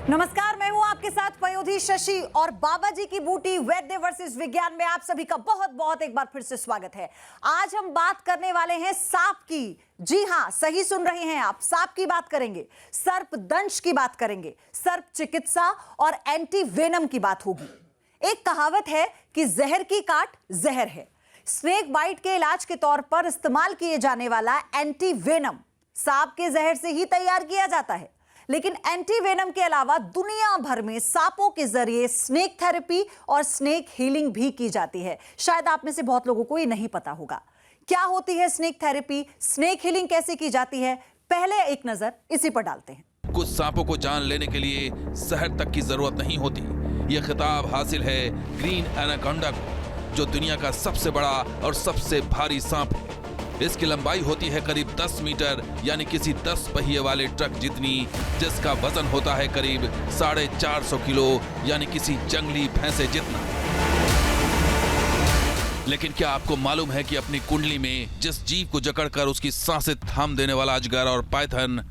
नमस्कार, मैं हूं आपके साथ पयोधी शशि और बाबा जी की बूटी वैद्य वर्सेस विज्ञान में आप सभी का बहुत बहुत एक बार फिर से स्वागत है। आज हम बात करने वाले हैं सांप की। जी हां, सही सुन रहे हैं आप, सांप की बात करेंगे, सर्पदंश की बात करेंगे, सर्प चिकित्सा और एंटी वेनम की बात होगी। एक कहावत है कि जहर की काट जहर है। स्नेक बाइट के इलाज के तौर पर इस्तेमाल किए जाने वाला एंटी वेनम सांप के जहर से ही तैयार किया जाता है, लेकिन एंटी वेनम के अलावा दुनिया भर में सांपों के जरिए स्नेक थेरेपी और स्नेक हीलिंग भी की जाती है। शायद आप में से बहुत लोगों को ये नहीं पता होगा। क्या होती है स्नेक थेरेपी, स्नेक हीलिंग कैसे की जाती है, पहले एक नजर इसी पर डालते हैं। कुछ सांपों को जान लेने के लिए शहर तक की जरूरत नहीं होती। यह खिताब हासिल है ग्रीन एनाकोंडा को, जो दुनिया का सबसे बड़ा और सबसे भारी सांप है। इसकी लंबाई होती है करीब 10 मीटर, यानी किसी 10 पहिए वाले ट्रक जितनी, जिसका वजन होता है करीब 450 किलो, यानी किसी जंगली भैंसे जितना। लेकिन क्या आपको मालूम है कि अपनी कुंडली में जिस जीव को जकड़कर उसकी सांसें थाम देने वाला अजगर और पाइथन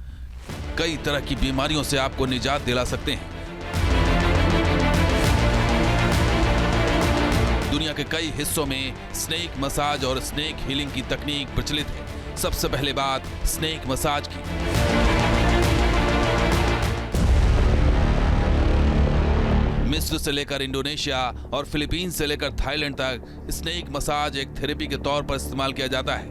कई तरह की बीमारियों से आपको निजात दिला सकते हैं। दुनिया के कई हिस्सों में स्नेक मसाज और स्नेक हीलिंग की तकनीक प्रचलित है। सबसे पहले बात स्नेक मसाज की। मिस्र से लेकर इंडोनेशिया और फिलीपींस से लेकर थाईलैंड तक स्नेक मसाज एक थेरेपी के तौर पर इस्तेमाल किया जाता है।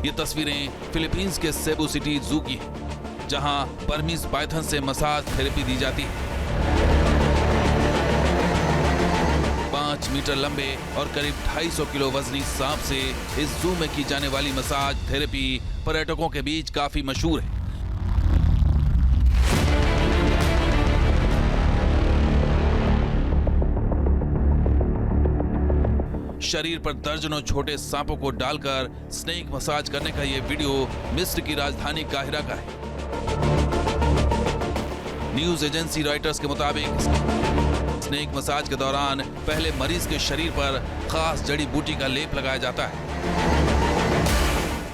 ये तस्वीरें फिलीपींस के सेबू सिटी जू की हैं, जहां बर्मीज पाइथन से मसाज थेरेपी दी जाती है। 5 मीटर लंबे और करीब 250 किलो वजनी सांप से इस जू में की जाने वाली मसाज थेरेपी पर्यटकों के बीच काफी मशहूर है। शरीर पर दर्जनों छोटे सांपों को डालकर स्नेक मसाज करने का यह वीडियो मिस्र की राजधानी काहिरा का है। न्यूज एजेंसी रॉयटर्स के मुताबिक स्नेक मसाज के दौरान पहले मरीज के शरीर पर खास जड़ी बूटी का लेप लगाया जाता है।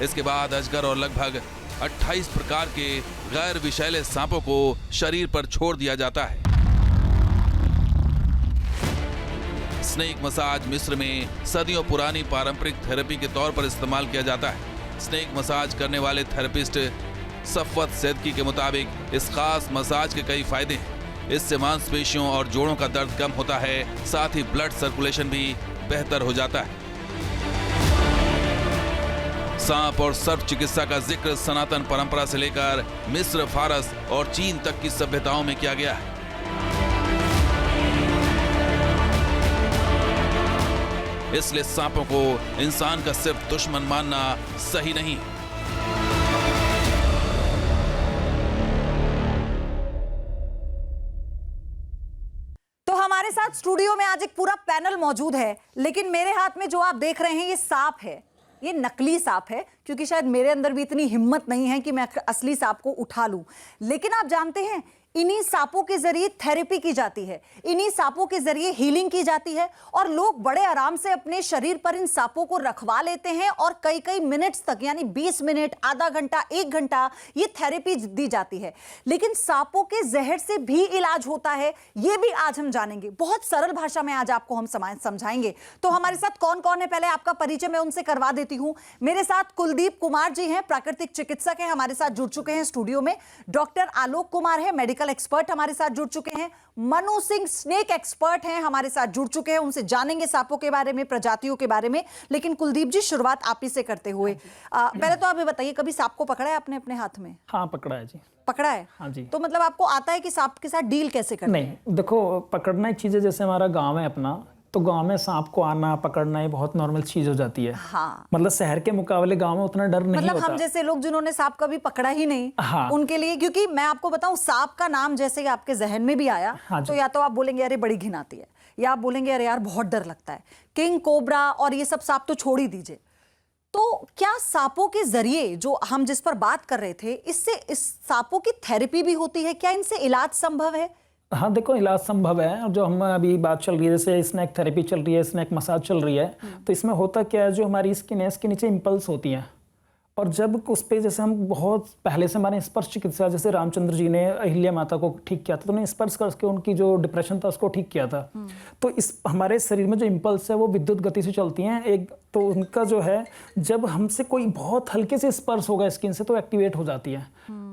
इसके बाद अजगर और लगभग 28 प्रकार के गैर विषैले सांपों को शरीर पर छोड़ दिया जाता है। स्नेक मसाज मिस्र में सदियों पुरानी पारंपरिक थेरेपी के तौर पर इस्तेमाल किया जाता है। स्नेक मसाज करने वाले थेरेपिस्ट सफवत सैदकी के मुताबिक इस खास मसाज के कई फायदे हैं। इससे मांसपेशियों और जोड़ों का दर्द कम होता है, साथ ही ब्लड सर्कुलेशन भी बेहतर हो जाता है। सांप और सर्प चिकित्सा का जिक्र सनातन परंपरा से लेकर मिस्र, फारस और चीन तक की सभ्यताओं में किया गया है। इसलिए सांपों को इंसान का सिर्फ दुश्मन मानना सही नहीं है। हमारे साथ स्टूडियो में आज एक पूरा पैनल मौजूद है, लेकिन मेरे हाथ में जो आप देख रहे हैं ये सांप है। ये नकली सांप है, क्योंकि शायद मेरे अंदर भी इतनी हिम्मत नहीं है कि मैं असली सांप को उठा लूं। लेकिन आप जानते हैं, इन्हीं सांपों के जरिए थेरेपी की जाती है, इन्हीं सांपों के जरिए हीलिंग की जाती है, और लोग बड़े आराम से अपने शरीर पर इन सांपों को रखवा लेते हैं और कई कई मिनट्स तक, यानी 20 मिनट, आधा घंटा, 1 घंटा ये थेरेपी दी जाती है। लेकिन सांपों के जहर से भी इलाज होता है, ये भी आज हम जानेंगे। बहुत सरल भाषा में आज आपको हम समझाएंगे। तो हमारे साथ कौन कौन है, पहले आपका परिचय मैं उनसे करवा देती हूं। मेरे साथ कुलदीप कुमार जी हैं, प्राकृतिक चिकित्सक हैं, हमारे साथ जुड़ चुके हैं स्टूडियो में। डॉक्टर आलोक कुमार है, मेडिकल एक्सपर्ट हमारे साथ जुड़ चुके हैं। मनु सिंह स्नेक एक्सपर्ट हैं, हमारे साथ जुड़ चुके हैं। उनसे जानेंगे सांपों के बारे में, प्रजातियों के बारे में। लेकिन कुलदीप जी, शुरुआत आप ही से करते हुए पहले तो आप ये बताइए, कभी सांप को पकड़ा है आपने अपने हाथ में? हाँ, पकड़ा है जी। पकड़ा है? हाँ जी। तो मतलब आपको आता है कि सांप के साथ डील कैसे करना है? नहीं, देखो, पकड़ना एक चीज है। जैसे हमारा गांव है अपना, तो गांव में सांप को आना पकड़ना ये बहुत नॉर्मल चीज हो जाती है। हाँ। मतलब शहर के मुकाबले गांव में उतना डर नहीं मतलब होता। हम जैसे लोग जिन्होंने सांप कभी पकड़ा ही नहीं, हाँ। उनके लिए, क्योंकि मैं आपको बताऊं, सांप का नाम जैसे ही आपके जहन में भी आया, हाँ, तो या तो आप बोलेंगे अरे बड़ी घिन आती है, या आप बोलेंगे अरे यार बहुत डर लगता है। किंग कोबरा और ये सब सांप तो छोड़ ही दीजिए। तो क्या सांपों के जरिए, जो हम जिस पर बात कर रहे थे, इससे इस सांपों की थेरेपी भी होती है? क्या इनसे इलाज संभव है? हाँ, देखो, इलाज संभव है। जो हम अभी बात चल रही है, जैसे स्नेक थेरेपी चल रही है, स्नेक मसाज चल रही है, तो इसमें होता क्या है, जो हमारी स्किन है, इसके नीचे इम्पल्स होती हैं, और जब उस पे जैसे हम बहुत पहले से हमारे स्पर्श चिकित्सा, जैसे रामचंद्र जी ने अहिल्या माता को ठीक किया था, तो उन्हें स्पर्श करके उनकी जो डिप्रेशन था उसको ठीक किया था। तो इस हमारे शरीर में जो इम्पल्स है वो विद्युत गति से चलती हैं। एक तो उनका जो है, जब हमसे कोई बहुत हल्के से स्पर्श होगा स्किन से तो एक्टिवेट हो जाती है।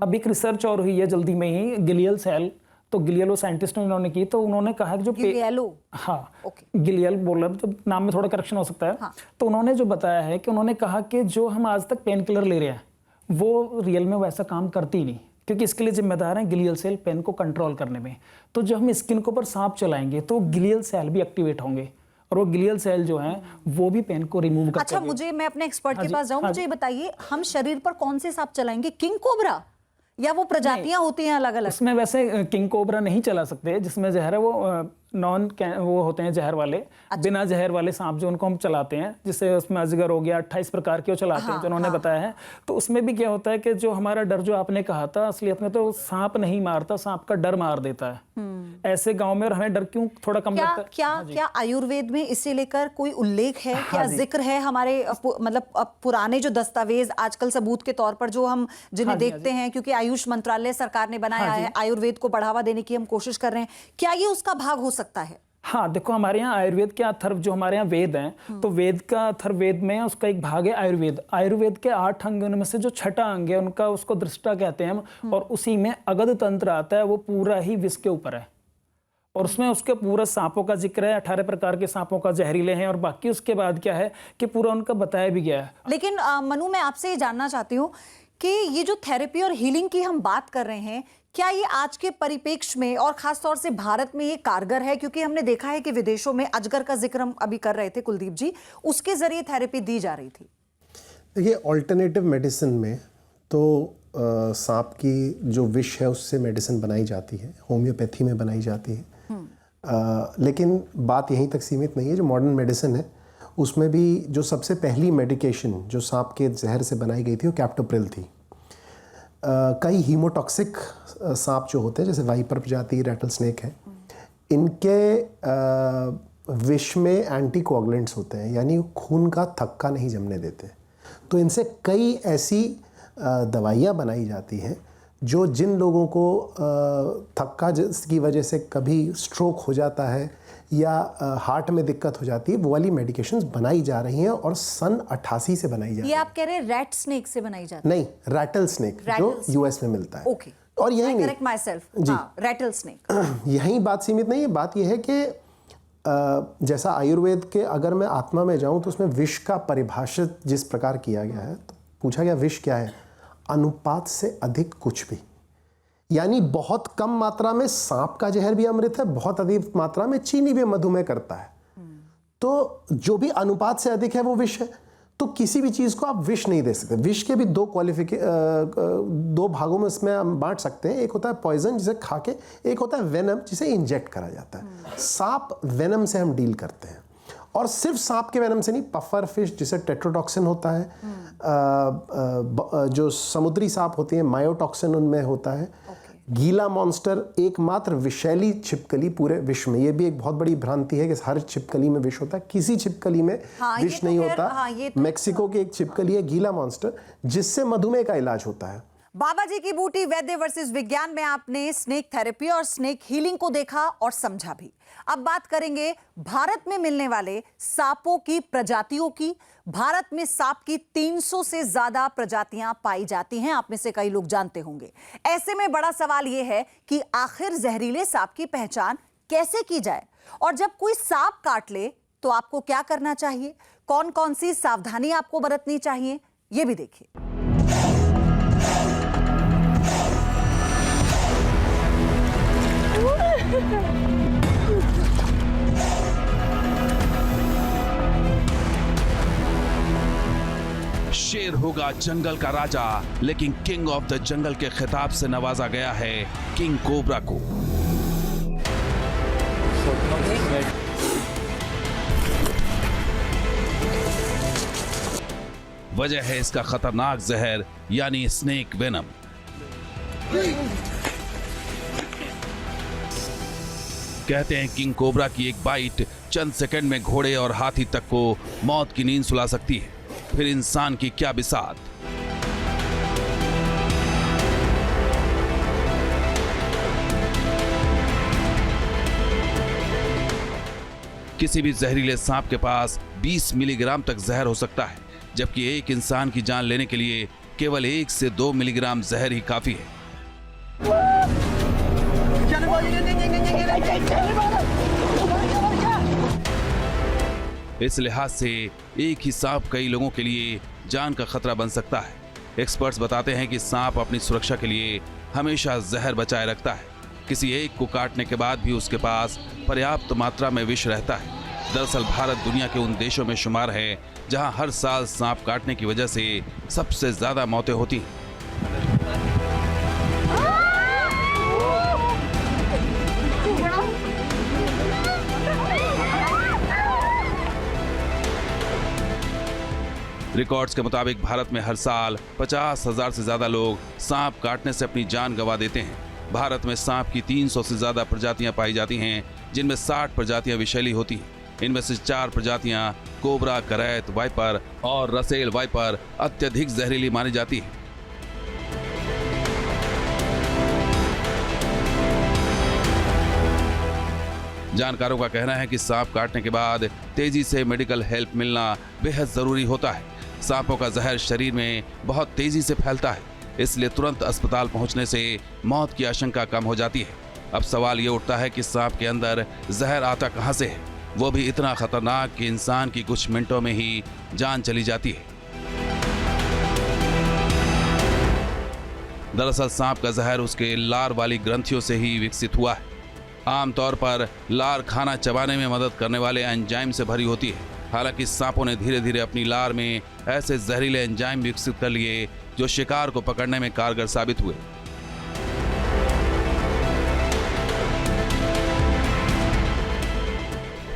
अब एक रिसर्च और हुई है जल्दी में ही, गिलियल सेल, तो गिलियलो साइंटिस्ट ने उन्होंने की, तो उन्होंने कहा कि जो हाँ गिलियल बोल रहे, तो नाम में थोड़ा करेक्शन हो सकता है। हाँ। तो उन्होंने जो बताया है कि उन्होंने कहा कि जो हम आज तक पेन किलर ले रहे हैं वो रियल में वैसा काम करती ही नहीं, क्योंकि इसके लिए जिम्मेदार हैं गिलियल सेल पेन को कंट्रोल करने में। तो जब हम स्किन के ऊपर सांप चलाएंगे तो गिलियल सेल भी एक्टिवेट होंगे और वो गिलियल सेल जो हैं वो भी पेन को रिमूव करते हैं। अच्छा, मैं अपने एक्सपर्ट के पास जाऊं, मुझे बताइए हम शरीर पर कौन से सांप चलाएंगे, किंग कोबरा या वो प्रजातियां होती हैं अलग अलग? इसमें वैसे किंग कोबरा नहीं चला सकते, जिसमें जहर है वो वो होते हैं जहर वाले। अच्छा। बिना जहर वाले सांप जो उनको हम चलाते हैं, जिससे उसमें अजगर हो गया, 28 प्रकार के वो चलाते हैं जो उन्होंने बताया है। तो उसमें भी क्या होता है कि जो हमारा डर जो आपने कहा था, असलियत में तो सांप नहीं मारता, सांप का डर मार देता है ऐसे गांव में। और हमें डर क्यों थोड़ा कम लगता है? क्या आयुर्वेद में इसे लेकर कोई उल्लेख है? क्या जिक्र है हमारे मतलब पुराने जो दस्तावेज आजकल सबूत के तौर पर जो हम जिन्हें देखते हैं, क्योंकि आयुष मंत्रालय सरकार ने बनाया है, आयुर्वेद को बढ़ावा देने की हम कोशिश कर रहे हैं, क्या ये उसका भाग हो सकता है? हाँ, देखो हमारे यहाँ आयुर्वेद के अथर्व जो हमारे यहाँ वेद हैं, तो वेद का अथर्ववेद में उसका एक भाग है आयुर्वेद। आयुर्वेद के 8 अंगों में से जो छठा अंग है उनका, उसको दृष्टा कहते हैं हम, और उसी में अगध तंत्र आता है, वो पूरा ही विष के ऊपर है। और उसमें उसके पूरा सांपों का जिक्र है, 18 प्रकार के सांपों का जहरीले हैं, और बाकी उसके बाद क्या है कि पूरा उनका बताया भी गया है। लेकिन मनु, मैं आपसे ये जानना चाहती हूँ कि ये जो थेरेपी और हीलिंग की हम बात कर रहे हैं, क्या ये आज के परिप्रेक्ष्य में और खास तौर से भारत में ये कारगर है? क्योंकि हमने देखा है कि विदेशों में अजगर का जिक्र हम अभी कर रहे थे कुलदीप जी, उसके जरिए थेरेपी दी जा रही थी। देखिए, ऑल्टरनेटिव मेडिसिन में तो सांप की जो विष है उससे मेडिसिन बनाई जाती है, होम्योपैथी में बनाई जाती है। लेकिन बात यहीं तक सीमित नहीं है। जो मॉडर्न मेडिसिन है उसमें भी जो सबसे पहली मेडिकेशन जो सांप के जहर से बनाई गई थी वो कैप्टोप्रिल थी। कई हीमोटॉक्सिक सांप जो होते हैं, जैसे वाइपर प्रजाति, रैटल स्नेक है, इनके विष में एंटीकोगुलेंट्स होते हैं, यानी खून का थक्का नहीं जमने देते। तो इनसे कई ऐसी दवाइयाँ बनाई जाती हैं जो जिन लोगों को थक्का की वजह से कभी स्ट्रोक हो जाता है या हार्ट में दिक्कत हो जाती है, वो वाली मेडिकेशंस बनाई जा रही हैं और सन 88 से बनाई जा रही है। ये आप कह रहे हैं रैट स्नेक से बनाई जाती है? नहीं, रैटल स्नेक जो यूएस में मिलता है। ओके। और यही नहीं, correct myself, rattle snake. यही बात सीमित नहीं है। बात यह है कि जैसा आयुर्वेद के अगर मैं आत्मा में जाऊं तो उसमें विष का परिभाषित जिस प्रकार किया गया है, तो पूछा गया विष क्या है? अनुपात से अधिक कुछ भी, यानी बहुत कम मात्रा में सांप का जहर भी अमृत है, बहुत अधिक मात्रा में चीनी भी मधुमेह करता है। तो जो भी अनुपात से अधिक है वो विष है। तो किसी भी चीज को आप विष नहीं दे सकते। विष के भी दो भागों में इसमें हम बांट सकते हैं। एक होता है पॉइजन जिसे खा के, एक होता है वेनम जिसे इंजेक्ट करा जाता है। सांप वेनम से हम डील करते हैं, और सिर्फ सांप के वेनम से नहीं, पफर फिश जिसे टेट्रोटॉक्सिन होता है, जो समुद्री सांप होती हैं मायोटॉक्सिन उनमें होता है। गीला मॉन्स्टर एकमात्र विषैली छिपकली पूरे विश्व में, ये भी एक बहुत बड़ी भ्रांति है कि हर छिपकली में विष होता है, किसी छिपकली में विष नहीं होता। मेक्सिको की एक छिपकली है गीला मॉन्स्टर, जिससे मधुमेह का इलाज होता है। बाबा जी की बूटी वैद्य वर्सेस विज्ञान में आपने स्नेक थेरेपी और स्नेक हीलिंग को देखा और समझा भी। अब बात करेंगे भारत में मिलने वाले सांपों की प्रजातियों की। भारत में सांप की 300 से ज्यादा प्रजातियां पाई जाती हैं, आप में से कई लोग जानते होंगे। ऐसे में बड़ा सवाल यह है कि आखिर जहरीले सांप की पहचान कैसे की जाए, और जब कोई सांप काट ले तो आपको क्या करना चाहिए, कौन कौन सी सावधानी आपको बरतनी चाहिए, यह भी देखिए। शेर होगा जंगल का राजा, लेकिन किंग ऑफ द जंगल के खिताब से नवाजा गया है किंग कोबरा को। वजह है इसका खतरनाक जहर यानी स्नेक वेनम। कहते हैं किंग कोबरा की एक बाइट चंद सेकंड में घोड़े और हाथी तक को मौत की नींद सुला सकती है, फिर इंसान की क्या बिसात। किसी भी जहरीले सांप के पास 20 मिलीग्राम तक जहर हो सकता है, जबकि एक इंसान की जान लेने के लिए केवल 1 से 2 मिलीग्राम जहर ही काफी है। इस लिहाज से एक ही सांप कई लोगों के लिए जान का खतरा बन सकता है। एक्सपर्ट्स बताते हैं कि सांप अपनी सुरक्षा के लिए हमेशा जहर बचाए रखता है। किसी एक को काटने के बाद भी उसके पास पर्याप्त मात्रा में विष रहता है। दरअसल भारत दुनिया के उन देशों में शुमार है जहां हर साल सांप काटने की वजह से सबसे ज्यादा मौतें होती हैं। रिकॉर्ड्स के मुताबिक भारत में हर साल 50,000 से ज्यादा लोग सांप काटने से अपनी जान गंवा देते हैं। भारत में सांप की 300 से ज्यादा प्रजातियां पाई जाती हैं, जिनमें 60 प्रजातियां विषैली होती हैं। इनमें से 4 प्रजातियां कोबरा, करैत, वाइपर और रसेल वाइपर अत्यधिक जहरीली मानी जाती है। जानकारों का कहना है कि सांप काटने के बाद तेजी से मेडिकल हेल्प मिलना बेहद जरूरी होता है। सांपों का जहर शरीर में बहुत तेजी से फैलता है, इसलिए तुरंत अस्पताल पहुंचने से मौत की आशंका कम हो जाती है। अब सवाल ये उठता है कि सांप के अंदर जहर आता कहां से है, वो भी इतना खतरनाक कि इंसान की कुछ मिनटों में ही जान चली जाती है। दरअसल सांप का जहर उसके लार वाली ग्रंथियों से ही विकसित हुआ है। आमतौर पर लार खाना चबाने में मदद करने वाले एंजाइम से भरी होती है। हालांकि सांपों ने धीरे धीरे अपनी लार में ऐसे जहरीले एंजाइम विकसित कर लिए जो शिकार को पकड़ने में कारगर साबित हुए।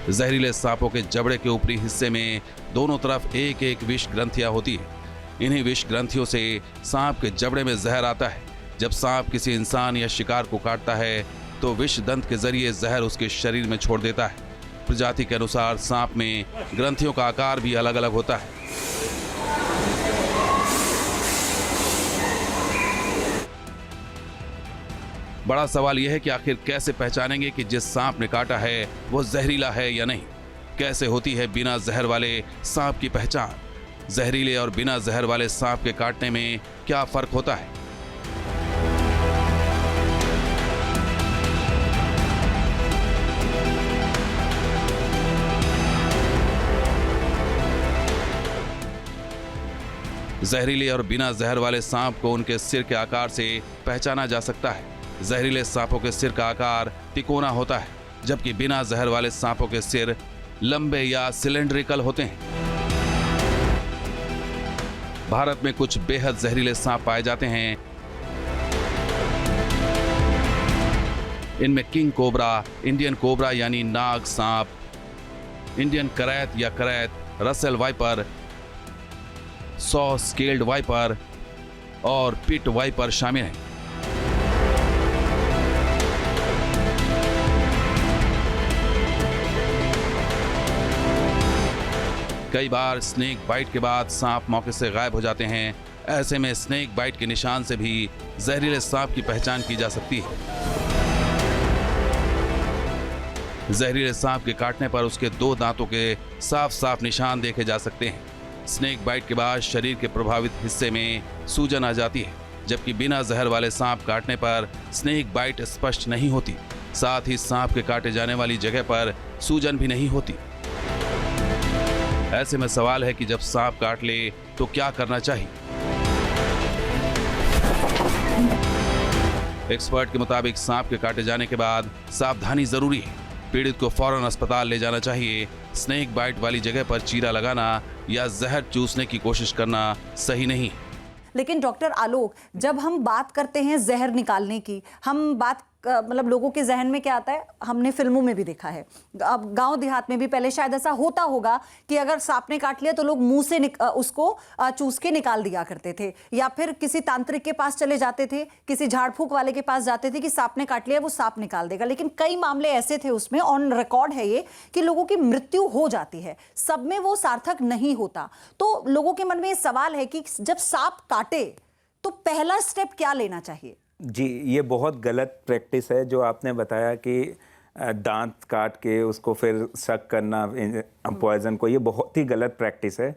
जहरीले सांपों के जबड़े के ऊपरी हिस्से में दोनों तरफ एक एक विष ग्रंथियां होती है। इन्हीं विष ग्रंथियों से सांप के जबड़े में जहर आता है। जब सांप किसी इंसान या शिकार को काटता है तो विष दंत के जरिए जहर उसके शरीर में छोड़ देता है। प्रजाति के अनुसार सांप में ग्रंथियों का आकार भी अलग अलग होता है। बड़ा सवाल यह है कि आखिर कैसे पहचानेंगे कि जिस सांप ने काटा है वो जहरीला है या नहीं। कैसे होती है बिना जहर वाले सांप की पहचान? जहरीले और बिना जहर वाले सांप के काटने में क्या फर्क होता है? जहरीले और बिना जहर वाले सांप को उनके सिर के आकार से पहचाना जा सकता है। जहरीले सांपों के सिर का आकार तिकोना होता है, जबकि बिना जहर वाले सांपों के सिर लंबे या सिलेंड्रिकल होते हैं। भारत में कुछ बेहद जहरीले सांप पाए जाते हैं। इनमें किंग कोबरा, इंडियन कोबरा यानी नाग सांप, इंडियन करैत या करैत, Russell viper, saw scaled viper और पिट वाइपर शामिल हैं। कई बार स्नेक बाइट के बाद सांप मौके से गायब हो जाते हैं। ऐसे में स्नेक बाइट के निशान से भी जहरीले सांप की पहचान की जा सकती है। जहरीले सांप के काटने पर उसके 2 दांतों के साफ साफ निशान देखे जा सकते हैं। स्नेक बाइट के बाद शरीर के प्रभावित हिस्से में सूजन आ जाती है, जबकि बिना जहर वाले सांप काटने पर स्नेक बाइट स्पष्ट नहीं होती। साथ ही सांप के काटे जाने वाली जगह पर सूजन भी नहीं होती। ऐसे में सवाल है कि जब सांप काट ले तो क्या करना चाहिए? एक्सपर्ट के मुताबिक सांप के काटे जाने के बाद सावधानी जरूरी है। पीड़ित को फौरन अस्पताल ले जाना चाहिए। स्नेक बाइट वाली जगह पर चीरा लगाना या जहर चूसने की कोशिश करना सही नहीं। लेकिन डॉक्टर आलोक, जब हम बात करते हैं जहर निकालने की, हम बात मतलब लोगों के जहन में क्या आता है, हमने फिल्मों में भी देखा है, अब गांव देहात में भी पहले शायद ऐसा होता होगा कि अगर सांप ने काट लिया तो लोग मुंह से उसको चूस के निकाल दिया करते थे, या फिर किसी तांत्रिक के पास चले जाते थे, किसी झाड़ फूक वाले के पास जाते थे कि सांप ने काट लिया, वो सांप निकाल देगा। लेकिन कई मामले ऐसे थे, उसमें ऑन रिकॉर्ड है ये, कि लोगों की मृत्यु हो जाती है, सब में वो सार्थक नहीं होता। तो लोगों के मन में ये सवाल है कि जब सांप काटे तो पहला स्टेप क्या लेना चाहिए? जी, ये बहुत गलत प्रैक्टिस है जो आपने बताया कि दांत काट के उसको फिर शक करना पॉइजन को, ये बहुत ही गलत प्रैक्टिस है।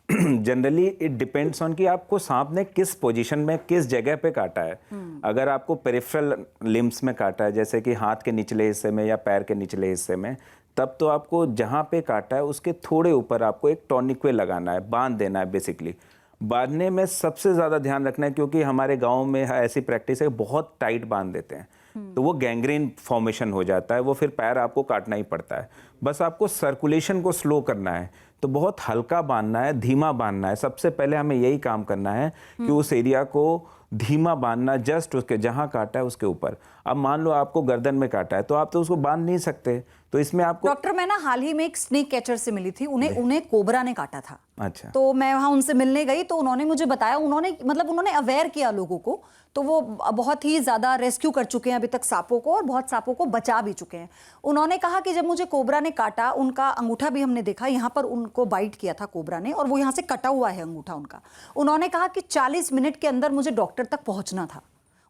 जनरली इट डिपेंड्स ऑन कि आपको सांप ने किस पोजीशन में किस जगह पे काटा है। अगर आपको पेरिफेरल लिम्स में काटा है, जैसे कि हाथ के निचले हिस्से में या पैर के निचले हिस्से में, तब तो आपको जहाँ पे काटा है उसके थोड़े ऊपर आपको एक टॉनिक्वे लगाना है, बांध देना है। बेसिकली बांधने में सबसे ज़्यादा ध्यान रखना है, क्योंकि हमारे गाँव में ऐसी प्रैक्टिस है, बहुत टाइट बांध देते हैं तो वो गैंग्रीन फॉर्मेशन हो जाता है, वो फिर पैर आपको काटना ही पड़ता है। बस आपको सर्कुलेशन को स्लो करना है, तो बहुत हल्का बांधना है, धीमा बांधना है। सबसे पहले हमें यही काम करना है कि उस एरिया को धीमा बांधना, जस्ट उसके जहां काटा है उसके ऊपर। अब मान लो आपको गर्दन में काटा है तो आप तो उसको बांध नहीं सकते, तो इसमें आपको डॉक्टर, मैं ना हाल ही में एक स्नेक कैचर से मिली थी, उन्हें कोबरा ने काटा था। अच्छा। तो मैं वहां उनसे मिलने गई तो उन्होंने मुझे बताया, उन्होंने अवेयर किया लोगों को, तो वो बहुत ही ज्यादा रेस्क्यू कर चुके हैं अभी तक सांपों को, और बहुत सांपों को बचा भी चुके हैं। उन्होंने कहा कि जब मुझे कोबरा ने काटा, उनका अंगूठा भी हमने देखा, यहाँ पर उनको बाइट किया था कोबरा ने, और वो यहाँ से कटा हुआ है अंगूठा उनका। उन्होंने कहा कि 40 मिनट के अंदर मुझे डॉक्टर तक पहुंचना था।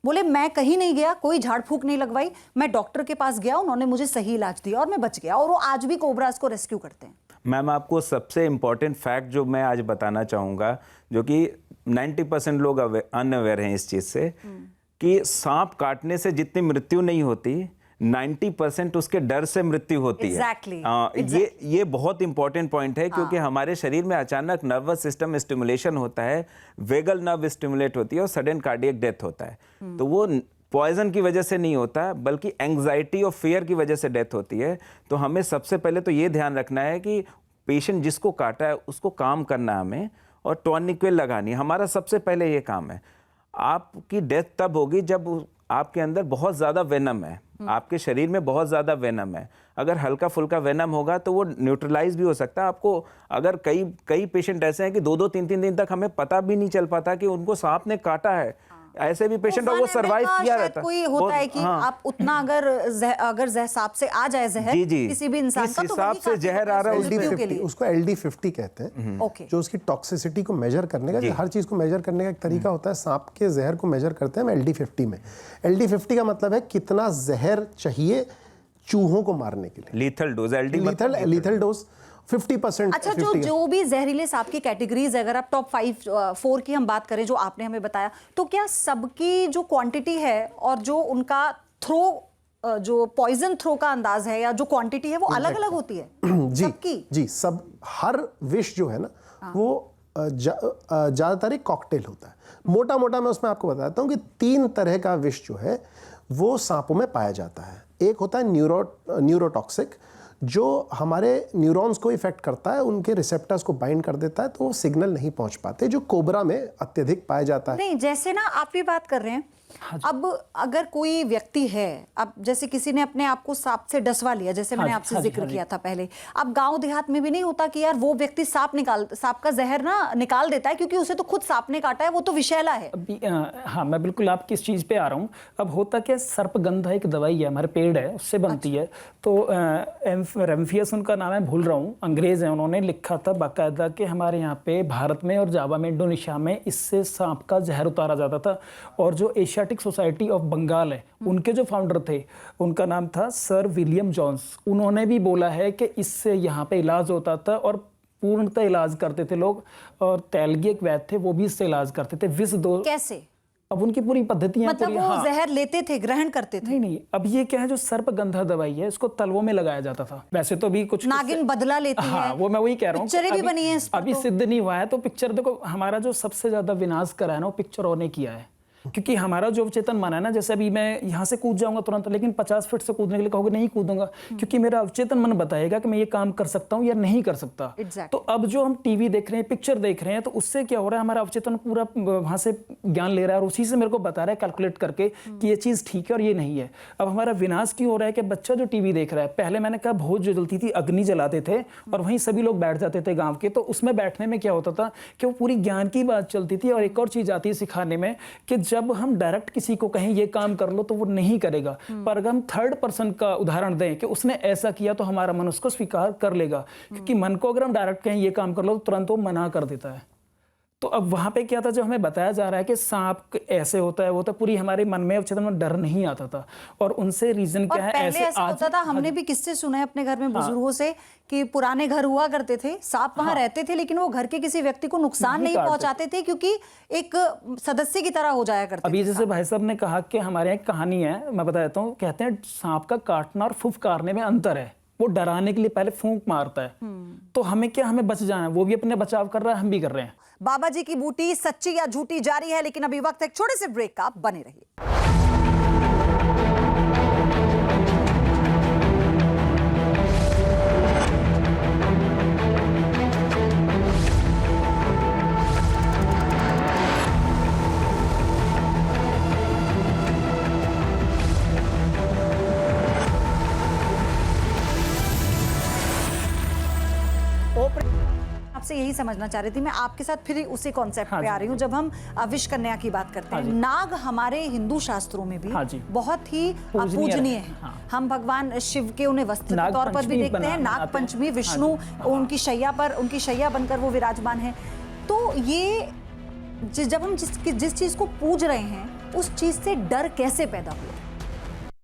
बोले मैं कहीं नहीं गया, कोई झाड़ फूक नहीं लगवाई, मैं डॉक्टर के पास गया, उन्होंने मुझे सही इलाज दिया और मैं बच गया। और वो आज भी कोबरास को रेस्क्यू करते हैं। मैम, आपको सबसे इम्पॉर्टेंट फैक्ट जो मैं आज बताना चाहूँगा, जो कि 90% लोग अनअवेयर हैं इस चीज़ से, कि सांप काटने से जितनी मृत्यु नहीं होती, 90% उसके डर से मृत्यु होती है। ये बहुत इंपॉर्टेंट पॉइंट है, क्योंकि हमारे शरीर में अचानक नर्वस सिस्टम स्टिमुलेशन होता है, वेगल नर्व स्टिमुलेट होती है और सडन कार्डियक डेथ होता है। तो वो पॉइजन की वजह से नहीं होता, बल्कि एंग्जाइटी और फियर की वजह से डेथ होती है। तो हमें सबसे पहले तो ये ध्यान रखना है कि पेशेंट जिसको काटा है उसको काम करना है हमें, और टॉनिक्वे लगानी, हमारा सबसे पहले ये काम है। आपकी डेथ तब होगी जब आपके अंदर बहुत ज़्यादा वेनम है, आपके शरीर में बहुत ज़्यादा वेनम है। अगर हल्का फुल्का वेनम होगा तो वो न्यूट्रलाइज भी हो सकता है। आपको अगर कई पेशेंट ऐसे हैं कि 2-2, 3-3 दिन तक हमें पता भी नहीं चल पाता कि उनको सांप ने काटा है। ऐसे भी पेशेंट और वो सरवाइव किया रहता है। कोई होता है कि आप उतना अगर सांप से आ जाए जहर किसी भी इंसान का, तो हिसाब से जहर आ रहा है उसको LD50 कहते हैं, जो उसकी टॉक्सिसिटी को मेजर करने का, हर चीज को मेजर करने का एक तरीका होता है। सांप के जहर को मेजर करते हैं LD50 में। LD50 का मतलब है कितना जहर चाहिए चूहों को मारने के लिए। Lethal dose, lethal dose 50%। अच्छा, जो भी जहरीले सांप की कैटेगरीज, अगर आप टॉप 4 की हम बात करें जो आपने हमें बताया, तो क्या सबकी जो क्वांटिटी है और जो उनका जो पॉइजन थ्रो का अंदाज है या जो क्वांटिटी है वो अलग अलग होती है? जी, सब हर विष जो है ना वो ज्यादातर एक कॉकटेल होता है। मोटा मोटा मैं उसमें आपको बताता हूँ कि 3 तरह का विष जो है वो सांपों में पाया जाता है। एक होता है न्यूरोटॉक्सिक, जो हमारे न्यूरॉन्स को इफेक्ट करता है, उनके रिसेप्टर्स को बाइंड कर देता है, तो वो सिग्नल नहीं पहुंच पाते, जो कोबरा में अत्यधिक पाया जाता है। नहीं, जैसे ना आप भी बात कर रहे हैं, अब अगर कोई व्यक्ति है, अब जैसे किसी ने अपने आप को सांप से डसवा लिया, जैसे मैंने आपसे जिक्र किया था पहले, अब गांव देहात में भी नहीं होता कि यार वो व्यक्ति सांप का जहर ना निकाल देता है क्योंकि उसे तो खुद सांप ने काटा है, वो तो विषैला है। हाँ, मैं बिल्कुल आपकी इस चीज पे आ रहा हूँ। अब होता क्या, सर्पगंधा एक दवाई है, हमारे पेड़ है, उससे बनती है। तो रेम्फियस उनका नाम है, भूल रहा हूँ, अंग्रेज है, उन्होंने लिखा था बाकायदा कि हमारे यहाँ पे भारत में और जावा में, इंडोनेशिया में इससे सांप का जहर उतारा जाता था। और जो एशियाटिक सोसाइटी ऑफ बंगाल है, उनके जो फाउंडर थे, उनका नाम था सर विलियम जॉन्स। उन्होंने भी बोला है कि इससे यहाँ पे इलाज होता था और पूर्णतः इलाज करते थे लोग। और तेलगी एक वैद्य थे, वो भी इससे इलाज करते थे। विष दो कैसे? अब उनकी पूरी पद्धतियां, मतलब वो जहर लेते थे, ग्रहण करते थे? नहीं, अब ये क्या है, जो सर्पगंधा दवाई है, इसको तलवों में लगाया जाता था। वैसे तो भी कुछ नागिन बदला लेती है। हाँ, वो मैं वही कह रहा हूँ, पिक्चरें भी बनी है इस पर, अभी सिद्ध नहीं हुआ है। तो पिक्चर देखो, हमारा जो सबसे ज्यादा विनाश करा है ना, वो पिक्चरों ने किया है। क्योंकि हमारा जो अवचेतन मन है ना, जैसे अभी मैं यहाँ से कूद जाऊंगा तुरंत, लेकिन 50 फीट से कूदने के लिए कहोगे नहीं कूदूंगा, क्योंकि मेरा अवचेतन मन बताएगा कि मैं ये काम कर सकता हूँ या नहीं कर सकता। तो अब जो हम टीवी देख रहे हैं, पिक्चर देख रहे हैं, तो उससे क्या हो रहा है, हमारा अवचेतन पूरा वहां से ज्ञान ले रहा है और उसी से मेरे को बता रहा है कैलकुलेट करके कि ये चीज ठीक है और ये नहीं है। अब हमारा विनाश क्यों हो रहा है कि बच्चा जो टीवी देख रहा है, पहले मैंने कहा भोज जो जलती थी, अग्नि जलाते थे और वहीं सभी लोग बैठ जाते थे गाँव के, तो उसमें बैठने में क्या होता था कि वो पूरी ज्ञान की बात चलती थी। और एक और चीज आती है सिखाने में कि जब हम डायरेक्ट किसी को कहें ये काम कर लो तो वो नहीं करेगा, पर अगर हम थर्ड पर्सन का उदाहरण दें कि उसने ऐसा किया, तो हमारा मन उसको स्वीकार कर लेगा। क्योंकि मन को अगर हम डायरेक्ट कहें ये काम कर लो, तो तुरंत वो मना कर देता है। तो अब वहाँ पे क्या था, जो हमें बताया जा रहा है कि सांप ऐसे होता है, वो तो पूरी हमारे मन में चेतन में डर नहीं आता था। और उनसे रीजन और क्या है, पहले ऐसा होता था, हमने भी किस्से सुने हैं अपने घर में बुजुर्गों से कि पुराने घर हुआ करते थे, सांप वहां रहते थे, लेकिन वो घर के किसी व्यक्ति को नुकसान नहीं पहुंचाते थे, क्योंकि एक सदस्य की तरह हो जाया करते थे। अभी जैसे भाई साहब ने कहा कि हमारे यहाँ एक कहानी है, मैं बता देता हूँ। कहते हैं सांप का काटना और फुफकारने में अंतर है। वो डराने के लिए पहले फूंक मारता है, तो हमें क्या, हमें बच जाना है। वो भी अपने बचाव कर रहा है, हम भी कर रहे हैं। बाबा जी की बूटी सच्ची या झूठी जारी है, लेकिन अभी वक्त है एक छोटे से ब्रेक का, बने रहिए। आपसे यही समझना चाह रही थी मैं, आपके साथ फिर उसी कॉन्सेप्ट पे आ रही हूँ। जब हम विष कन्या की बात करते हैं, नाग हमारे हिंदू शास्त्रों में भी बहुत ही पूजनीय है। हम भगवान शिव के उन्हें वस्त्र के तौर पर भी देखते हैं। नाग पंचमी, विष्णु उनकी शैया बनकर वो विराजमान है। तो ये जब हम जिस चीज को पूज रहे हैं, उस चीज से डर कैसे पैदा हुआ?